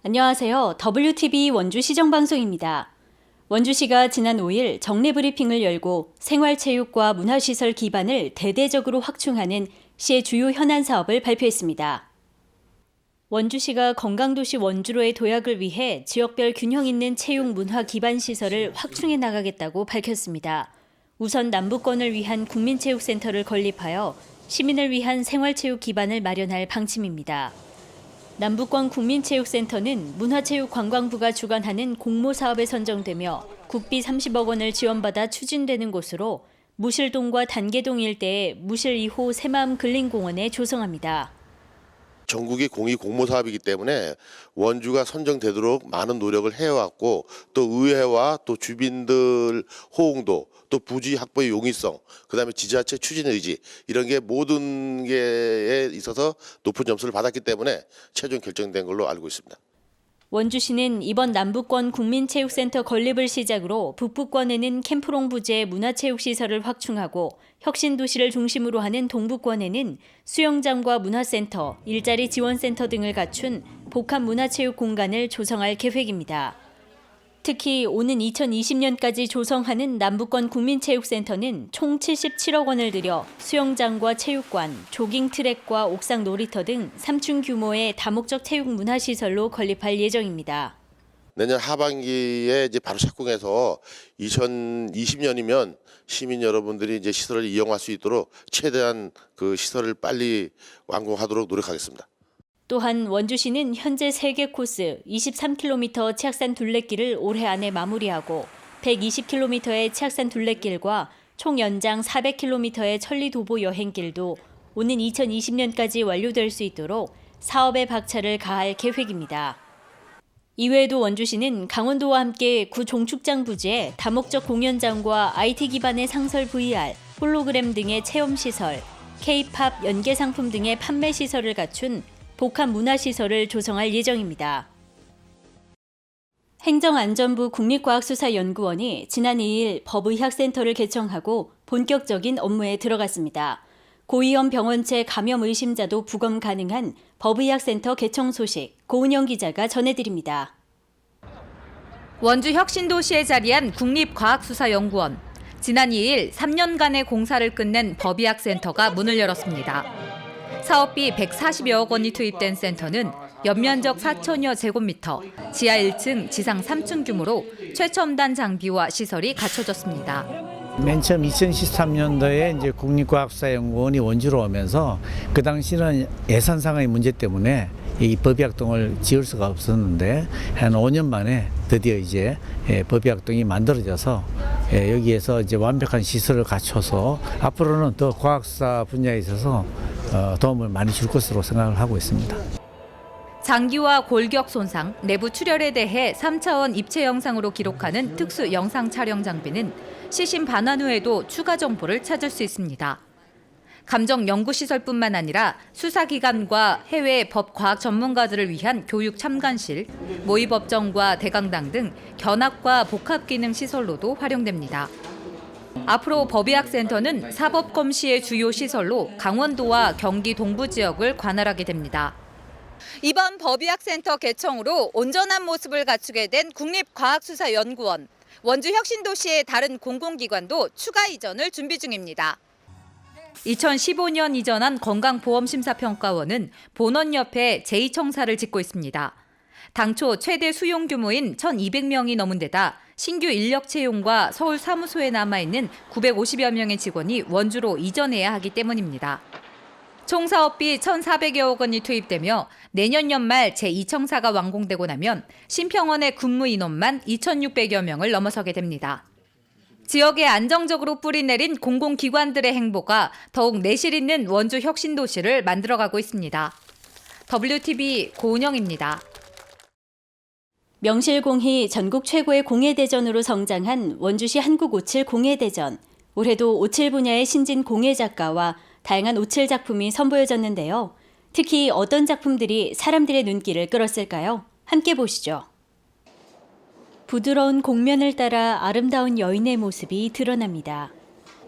안녕하세요. WTV 원주시정방송입니다. 원주시가 지난 5일 정례 브리핑을 열고 생활체육과 문화시설 기반을 대대적으로 확충하는 시의 주요 현안 사업을 발표했습니다. 원주시가 건강도시 원주로의 도약을 위해 지역별 균형 있는 체육 문화 기반 시설을 확충해 나가겠다고 밝혔습니다. 우선 남부권을 위한 국민체육센터를 건립하여 시민을 위한 생활체육 기반을 마련할 방침입니다. 남부권 국민체육센터는 문화체육관광부가 주관하는 공모사업에 선정되며 국비 30억 원을 지원받아 추진되는 곳으로 무실동과 단계동 일대의 무실 2호 새마음 근린공원에 조성합니다. 전국이 공이 공모 사업이기 때문에 원주가 선정되도록 많은 노력을 해왔고 또 의회와 또 주민들 호응도 또 부지 확보의 용이성 그다음에 지자체 추진 의지 이런 게 모든 게에 있어서 높은 점수를 받았기 때문에 최종 결정된 걸로 알고 있습니다. 원주시는 이번 남부권 국민체육센터 건립을 시작으로 북부권에는 캠프롱 부지의 문화체육시설을 확충하고 혁신도시를 중심으로 하는 동부권에는 수영장과 문화센터, 일자리 지원센터 등을 갖춘 복합 문화체육 공간을 조성할 계획입니다. 특히 오는 2020년까지 조성하는 남부권 국민체육센터는 총 77억 원을 들여 수영장과 체육관, 조깅 트랙과 옥상 놀이터 등 3층 규모의 다목적 체육 문화시설로 건립할 예정입니다. 내년 하반기에 이제 바로 착공해서 2020년이면 시민 여러분들이 이제 시설을 이용할 수 있도록 최대한 그 시설을 빨리 완공하도록 노력하겠습니다. 또한 원주시는 현재 3개 코스 23km 치악산 둘레길을 올해 안에 마무리하고 120km의 치악산 둘레길과 총 연장 400km의 천리도보 여행길도 오는 2020년까지 완료될 수 있도록 사업에 박차를 가할 계획입니다. 이외에도 원주시는 강원도와 함께 구 종축장 부지에 다목적 공연장과 IT 기반의 상설 VR, 홀로그램 등의 체험시설, K-팝 연계상품 등의 판매시설을 갖춘 복합 문화시설을 조성할 예정입니다. 행정안전부 국립과학수사연구원이 지난 2일 법의학센터를 개청하고 본격적인 업무에 들어갔습니다. 고위험 병원체 감염 의심자도 부검 가능한 법의학센터 개청 소식 고은영 기자가 전해드립니다. 원주 혁신도시에 자리한 국립과학수사연구원. 지난 2일 3년간의 공사를 끝낸 법의학센터가 문을 열었습니다. 사업비 140여억 원이 투입된 센터는 연면적 4천여 제곱미터, 지하 1층, 지상 3층 규모로 최첨단 장비와 시설이 갖춰졌습니다. 맨 처음 2013년도에 이제 국립과학수사연구원이 원주로 오면서 그 당시는 예산상의 문제 때문에 이 법의학동을 지을 수가 없었는데 한 5년 만에 드디어 이제 법의학동이 만들어져서 여기에서 이제 완벽한 시설을 갖춰서 앞으로는 더 과학수사 분야에 있어서 도움을 많이 줄 것으로 생각을 하고 있습니다. 장기와 골격 손상, 내부 출혈에 대해 3차원 입체 영상으로 기록하는 특수 영상 촬영 장비는 시신 반환 후에도 추가 정보를 찾을 수 있습니다. 감정 연구시설뿐만 아니라 수사기관과 해외 법과학 전문가들을 위한 교육 참관실, 모의법정과 대강당 등 견학과 복합기능 시설로도 활용됩니다. 앞으로 법의학센터는 사법검시의 주요 시설로 강원도와 경기 동부 지역을 관할하게 됩니다. 이번 법의학센터 개청으로 온전한 모습을 갖추게 된 국립과학수사연구원, 원주 혁신도시의 다른 공공기관도 추가 이전을 준비 중입니다. 2015년 이전한 건강보험심사평가원은 본원 옆에 제2청사를 짓고 있습니다. 당초 최대 수용 규모인 1,200명이 넘은 데다 신규 인력 채용과 서울 사무소에 남아있는 950여 명의 직원이 원주로 이전해야 하기 때문입니다. 총 사업비 1,400여억 원이 투입되며 내년 연말 제2청사가 완공되고 나면 신평원의 근무 인원만 2,600여 명을 넘어서게 됩니다. 지역에 안정적으로 뿌리내린 공공기관들의 행보가 더욱 내실 있는 원주 혁신도시를 만들어가고 있습니다. WTV 고은영입니다. 명실공히 전국 최고의 공예대전으로 성장한 원주시 한국57 공예대전. 올해도 오칠 분야의 신진 공예 작가와 다양한 오칠 작품이 선보여졌는데요. 특히 어떤 작품들이 사람들의 눈길을 끌었을까요? 함께 보시죠. 부드러운 곡면을 따라 아름다운 여인의 모습이 드러납니다.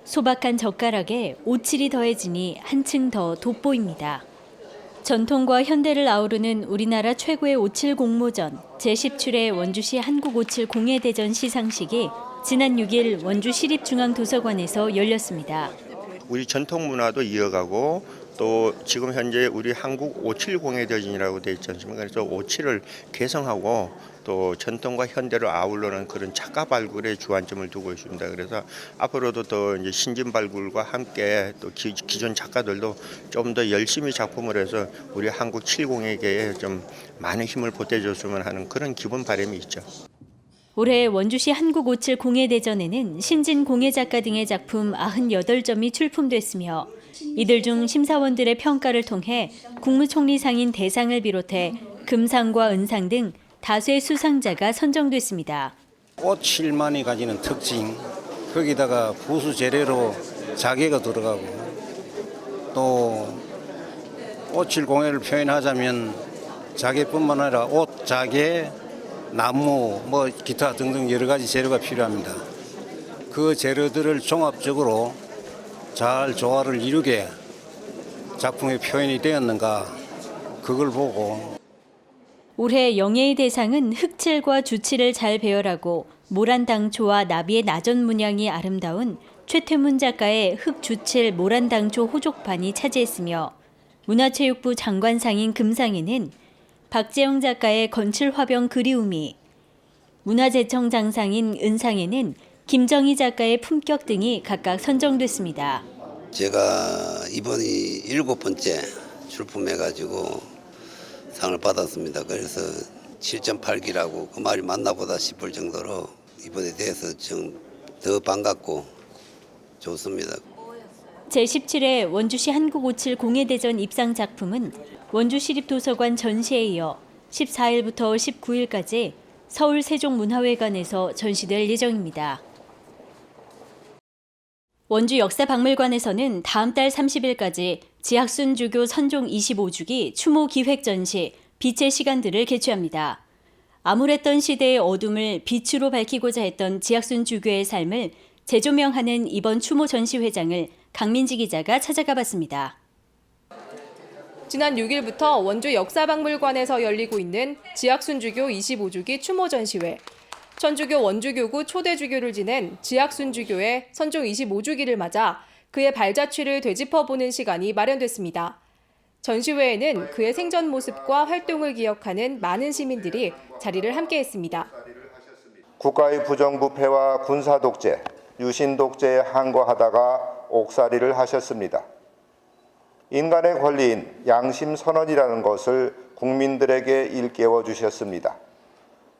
소박한 젓가락에 오칠이 더해지니 한층 더 돋보입니다. 전통과 현대를 아우르는 우리나라 최고의 57 공모전 제17회 원주시 한국57 공예대전 시상식이 지난 6일 원주 시립중앙도서관에서 열렸습니다. 우리 전통 문화도 이어가고 또 지금 현재 우리 한국 57 공예대전이라고 되어 있지 않습니까? 그래서 57을 개성하고 또 전통과 현대를 아우르는 그런 작가 발굴에 주안점을 두고 있습니다. 그래서 앞으로도 더 이제 신진 발굴과 함께 또 기존 작가들도 좀 더 열심히 작품을 해서 우리 한국 7공예계에 좀 많은 힘을 보태줬으면 하는 그런 기본 바람이 있죠. 올해 원주시 한국57 공예대전에는 신진 공예작가 등의 작품 98점이 출품됐으며 이들 중 심사원들의 평가를 통해 국무총리상인 대상을 비롯해 금상과 은상 등 다수의 수상자가 선정됐습니다. 꽃칠만이 가지는 특징, 거기다가 부수 재래로 자개가 들어가고 또 꽃칠 공예를 표현하자면 자개뿐만 아니라 옷, 자개, 나무, 뭐 기타 등등 여러 가지 재료가 필요합니다. 그 재료들을 종합적으로 잘 조화를 이루게 작품의 표현이 되었는가 그걸 보고 올해 영예의 대상은 흑칠과 주칠을 잘 배열하고 모란당초와 나비의 나전 문양이 아름다운 최태문 작가의 흑주칠 모란당초 호족판이 차지했으며 문화체육부 장관상인 금상에는 박재영 작가의 건칠화병 그리움이, 문화재청장상인 은상에는 김정희 작가의 품격 등이 각각 선정됐습니다. 제가 이번이 7번째 출품해가지고 상을 받았습니다. 그래서 7.8기라고 그 말이 맞나 보다 싶을 정도로 이번에 대해서 좀 더 반갑고 좋습니다. 제17회 원주시 한국57 공예대전 입상 작품은 원주시립도서관 전시에 이어 14일부터 19일까지 서울 세종문화회관에서 전시될 예정입니다. 원주 역사박물관에서는 다음 달 30일까지 지학순주교 선종 25주기 추모 기획 전시 빛의 시간들을 개최합니다. 암울했던 시대의 어둠을 빛으로 밝히고자 했던 지학순주교의 삶을 재조명하는 이번 추모 전시회장을 강민지 기자가 찾아가 봤습니다. 지난 6일부터 원주 역사박물관에서 열리고 있는 지학순주교 25주기 추모 전시회. 천주교 원주교구 초대주교를 지낸 지학순주교의 선종 25주기를 맞아 그의 발자취를 되짚어보는 시간이 마련됐습니다. 전시회에는 그의 생전 모습과 활동을 기억하는 많은 시민들이 자리를 함께했습니다. 국가의 부정부패와 군사독재, 유신독재에 항거하다가 옥살이를 하셨습니다. 인간의 권리인 양심선언이라는 것을 국민들에게 일깨워 주셨습니다.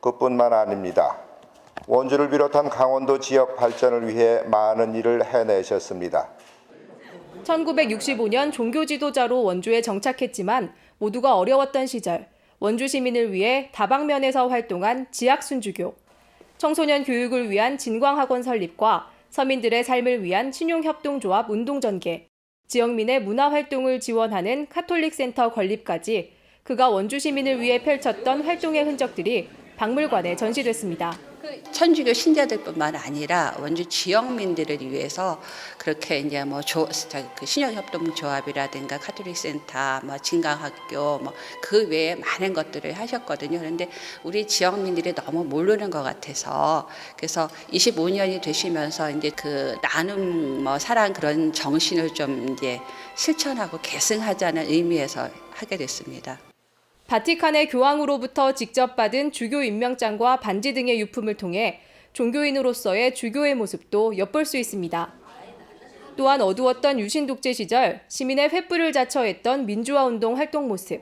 그뿐만 아닙니다. 원주를 비롯한 강원도 지역 발전을 위해 많은 일을 해내셨습니다. 1965년 종교 지도자로 원주에 정착했지만 모두가 어려웠던 시절 원주 시민을 위해 다방면에서 활동한 지학순주교, 청소년 교육을 위한 진광학원 설립과 서민들의 삶을 위한 신용협동조합 운동전개, 지역민의 문화활동을 지원하는 카톨릭센터 건립까지 그가 원주 시민을 위해 펼쳤던 활동의 흔적들이 박물관에 전시됐습니다. 천주교 신자들뿐만 아니라 원주 지역민들을 위해서 그렇게 이제 뭐 신용협동조합이라든가 카톨릭센터, 뭐 진강학교, 뭐 그 외에 많은 것들을 하셨거든요. 그런데 우리 지역민들이 너무 모르는 것 같아서 그래서 25년이 되시면서 이제 그 나눔, 뭐 사랑 그런 정신을 좀 이제 실천하고 계승하자는 의미에서 하게 됐습니다. 바티칸의 교황으로부터 직접 받은 주교 임명장과 반지 등의 유품을 통해 종교인으로서의 주교의 모습도 엿볼 수 있습니다. 또한 어두웠던 유신독재 시절 시민의 횃불을 자처했던 민주화운동 활동 모습,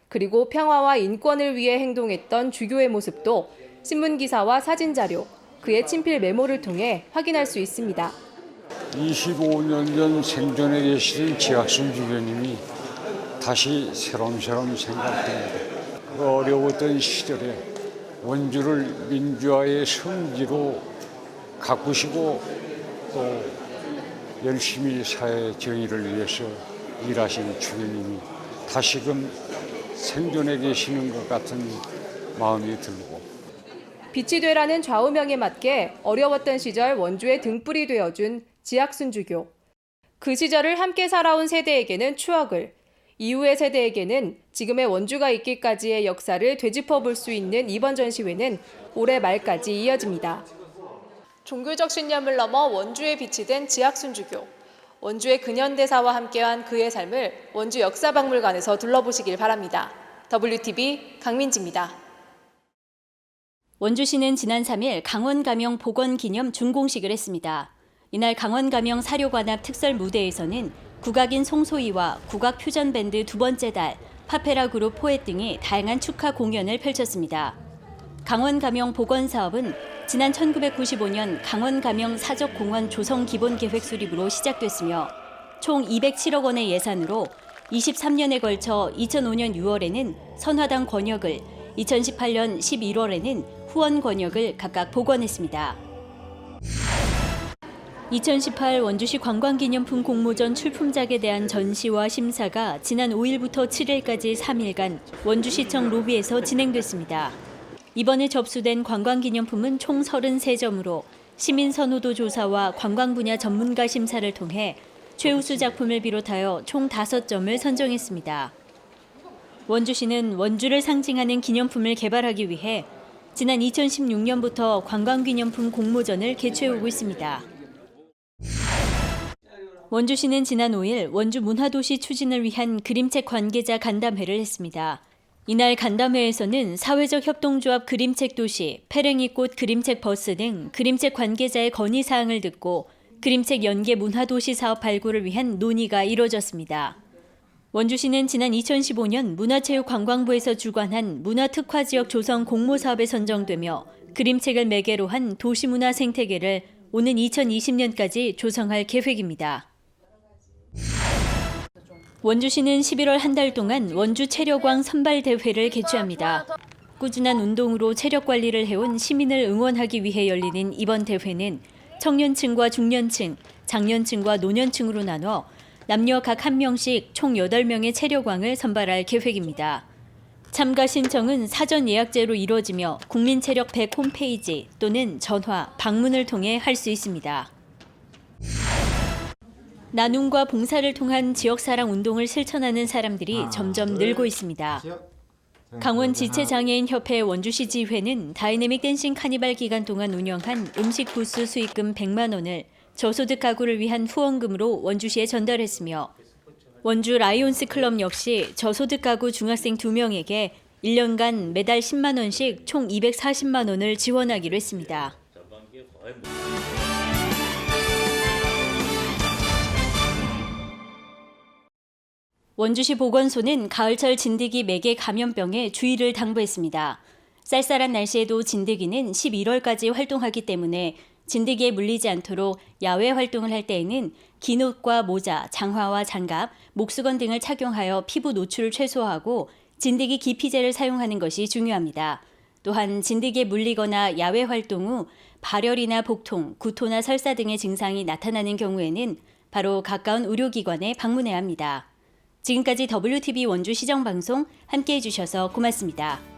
그리고 평화와 인권을 위해 행동했던 주교의 모습도 신문기사와 사진자료, 그의 친필 메모를 통해 확인할 수 있습니다. 25년 전 생존해 계시던 지학순 주교님이 다시 새롬새롬 생각됩니다. 그 어려웠던 시절에 원주를 민주화의 성지로 가꾸시고 또 열심히 사회 정의를 위해서 일하신 주교님이 다시금 생존해 계시는 것 같은 마음이 들고 빛이 되라는 좌우명에 맞게 어려웠던 시절 원주의 등불이 되어준 지학순주교. 그 시절을 함께 살아온 세대에게는 추억을, 이후의 세대에게는 지금의 원주가 있기까지의 역사를 되짚어 볼 수 있는 이번 전시회는 올해 말까지 이어집니다. 종교적 신념을 넘어 원주에 빛이 된 지학순주교. 원주의 근현대사와 함께한 그의 삶을 원주 역사박물관에서 둘러보시길 바랍니다. WTV 강민지입니다. 원주시는 지난 3일 강원감영 복원기념 준공식을 했습니다. 이날 강원감영 사료관 앞 특설 무대에서는 국악인 송소희와 국악퓨전밴드 두 번째 달, 파페라 그룹 포엣 등이 다양한 축하 공연을 펼쳤습니다. 강원감영 복원사업은 지난 1995년 강원감영 사적공원 조성기본계획 수립으로 시작됐으며 총 207억 원의 예산으로 23년에 걸쳐 2005년 6월에는 선화당 권역을, 2018년 11월에는 후원 권역을 각각 복원했습니다. 2018 원주시 관광기념품 공모전 출품작에 대한 전시와 심사가 지난 5일부터 7일까지 3일간 원주시청 로비에서 진행됐습니다. 이번에 접수된 관광기념품은 총 33점으로 시민선호도 조사와 관광 분야 전문가 심사를 통해 최우수 작품을 비롯하여 총 5점을 선정했습니다. 원주시는 원주를 상징하는 기념품을 개발하기 위해 지난 2016년부터 관광기념품 공모전을 개최하고 있습니다. 원주시는 지난 5일 원주 문화도시 추진을 위한 그림책 관계자 간담회를 했습니다. 이날 간담회에서는 사회적 협동조합 그림책 도시, 페랭이꽃 그림책 버스 등 그림책 관계자의 건의사항을 듣고 그림책 연계 문화도시 사업 발굴을 위한 논의가 이뤄졌습니다. 원주시는 지난 2015년 문화체육관광부에서 주관한 문화특화지역 조성 공모사업에 선정되며 그림책을 매개로 한 도시문화 생태계를 오는 2020년까지 조성할 계획입니다. 원주시는 11월 한 달 동안 원주 체력왕 선발대회를 개최합니다. 꾸준한 운동으로 체력 관리를 해온 시민을 응원하기 위해 열리는 이번 대회는 청년층과 중년층, 장년층과 노년층으로 나눠 남녀 각 1명씩 총 8명의 체력왕을 선발할 계획입니다. 참가 신청은 사전 예약제로 이루어지며 국민체력 100 홈페이지 또는 전화, 방문을 통해 할 수 있습니다. 나눔과 봉사를 통한 지역사랑 운동을 실천하는 사람들이 점점 늘고 있습니다. 강원지체장애인협회 원주시 지회는 다이내믹 댄싱 카니발 기간 동안 운영한 음식 부스 수익금 100만 원을 저소득 가구를 위한 후원금으로 원주시에 전달했으며 원주 라이온스 클럽 역시 저소득 가구 중학생 2명에게 1년간 매달 10만 원씩 총 240만 원을 지원하기로 했습니다. 원주시 보건소는 가을철 진드기 매개 감염병에 주의를 당부했습니다. 쌀쌀한 날씨에도 진드기는 11월까지 활동하기 때문에 진드기에 물리지 않도록 야외 활동을 할 때에는 긴 옷과 모자, 장화와 장갑, 목수건 등을 착용하여 피부 노출을 최소화하고 진드기 기피제를 사용하는 것이 중요합니다. 또한 진드기에 물리거나 야외 활동 후 발열이나 복통, 구토나 설사 등의 증상이 나타나는 경우에는 바로 가까운 의료기관에 방문해야 합니다. 지금까지 WTV 원주 시정방송 함께해 주셔서 고맙습니다.